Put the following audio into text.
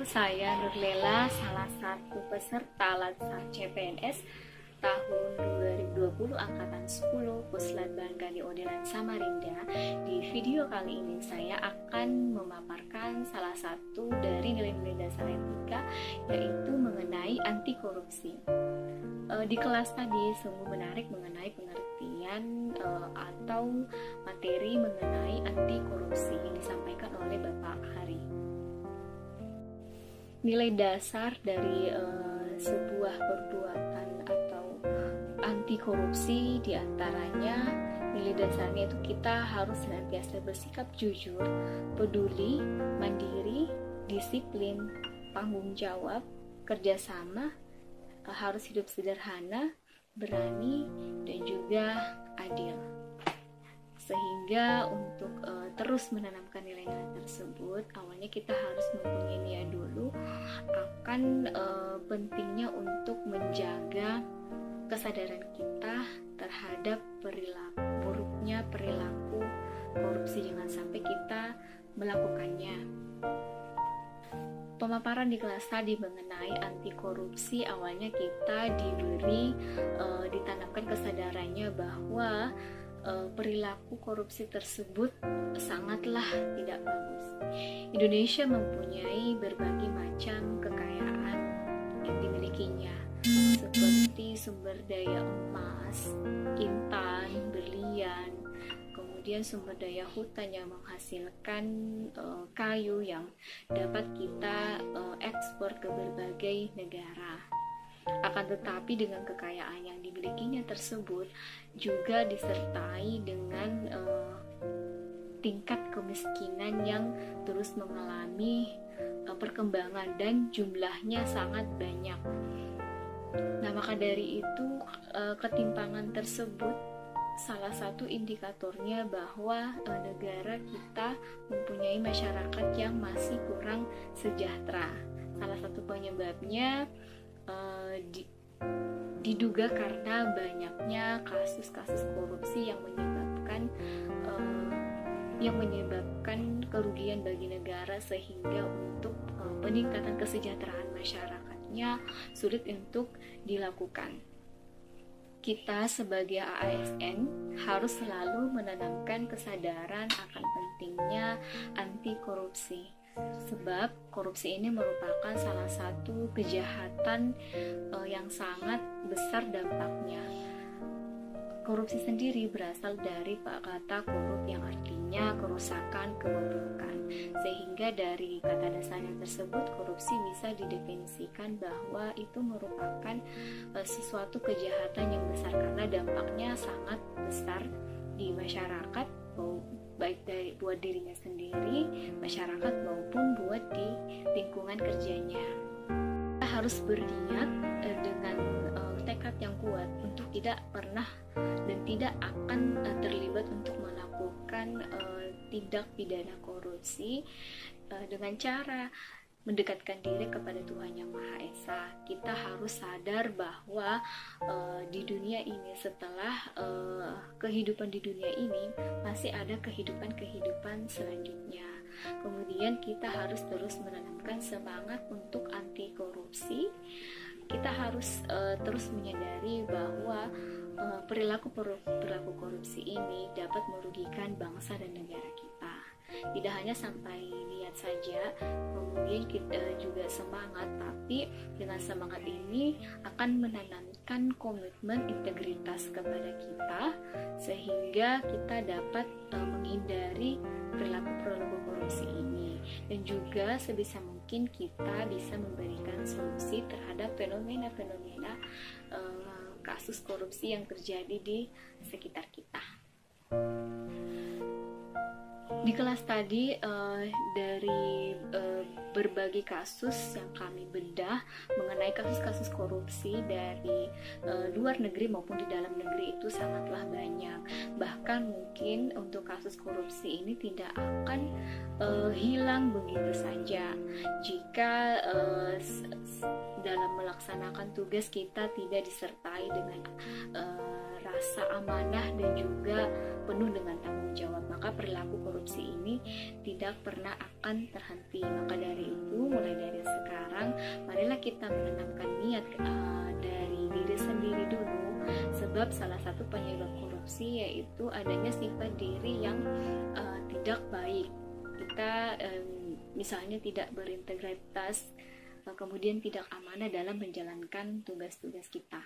saya Nurlela, salah satu peserta Latsar CPNS tahun 2020 Angkatan 10 Puslat Bangkani Odelan Samarinda. Di video kali ini saya akan memaparkan salah satu dari nilai-nilai dasar etika, yaitu mengenai anti korupsi. Di kelas tadi sungguh menarik mengenai pengertian atau materi mengenai anti korupsi yang disampaikan oleh Bapak Hari. Nilai dasar dari sebuah perbuatan atau anti korupsi diantaranya nilai dasarnya itu kita harus senantiasa bersikap jujur, peduli, mandiri, disiplin, tanggung jawab, kerjasama, harus hidup sederhana, berani, dan juga adil. Sehingga untuk terus menanamkan nilai-nilai tersebut, awalnya kita harus mempunyai niat dulu akan pentingnya untuk menjaga kesadaran kita terhadap buruknya perilaku korupsi, jangan sampai kita melakukannya. Pemaparan di kelas tadi mengenai anti korupsi, awalnya kita ditanamkan kesadarannya bahwa perilaku korupsi tersebut sangatlah tidak bagus. Indonesia mempunyai berbagai macam kekayaan yang dimilikinya, seperti sumber daya emas, intan, berlian, kemudian sumber daya hutan yang menghasilkan kayu yang dapat kita ekspor ke berbagai negara. Akan tetapi dengan kekayaan yang dimilikinya tersebut juga disertai dengan tingkat kemiskinan yang terus mengalami perkembangan dan jumlahnya sangat banyak. Nah, maka dari itu ketimpangan tersebut salah satu indikatornya bahwa negara kita mempunyai masyarakat yang masih kurang sejahtera. Salah satu penyebabnya diduga karena banyaknya kasus-kasus korupsi yang menyebabkan kerugian bagi negara, sehingga untuk peningkatan kesejahteraan masyarakatnya sulit untuk dilakukan. Kita sebagai ASN harus selalu menanamkan kesadaran akan pentingnya anti korupsi. Sebab korupsi ini merupakan salah satu kejahatan yang sangat besar dampaknya. Korupsi sendiri berasal dari kata korup yang artinya kerusakan, keburukan. Sehingga dari kata dasarnya tersebut, korupsi bisa didefinisikan bahwa itu merupakan sesuatu kejahatan yang besar karena dampaknya sangat besar di masyarakat, baik buat dirinya sendiri, masyarakat, maupun buat di lingkungan kerjanya. Kita harus berniat dengan tekad yang kuat untuk tidak pernah dan tidak akan terlibat untuk melakukan tindak pidana korupsi dengan cara mendekatkan diri kepada Tuhan Yang Maha Esa. Kita harus sadar bahwa di dunia ini, setelah kehidupan di dunia ini, masih ada kehidupan selanjutnya. Kemudian kita harus terus menanamkan semangat untuk anti korupsi. Kita harus terus menyadari bahwa perilaku korupsi ini dapat merugikan bangsa dan negara kita. Tidak hanya sampai niat saja, kemudian kita juga semangat, tapi dengan semangat ini akan menanamkan komitmen integritas kepada kita, sehingga kita dapat menghindari perilaku korupsi ini, dan juga sebisa mungkin kita bisa memberikan solusi terhadap fenomena-fenomena kasus korupsi yang terjadi di sekitar kita. Di kelas tadi dari berbagai kasus yang kami bedah mengenai kasus-kasus korupsi dari luar negeri maupun di dalam negeri itu sangatlah banyak. Bahkan mungkin untuk kasus korupsi ini tidak akan hilang begitu saja jika dalam melaksanakan tugas kita tidak disertai dengan rasa amanah dan juga penuh dengan tanggung jawab, maka perilaku korupsi ini tidak pernah akan terhenti. Maka dari itu, mulai dari sekarang, marilah kita menanamkan niat dari diri sendiri dulu, sebab salah satu penyebab korupsi yaitu adanya sifat diri yang tidak baik. Kita misalnya tidak berintegritas, kemudian tidak amanah dalam menjalankan tugas-tugas kita.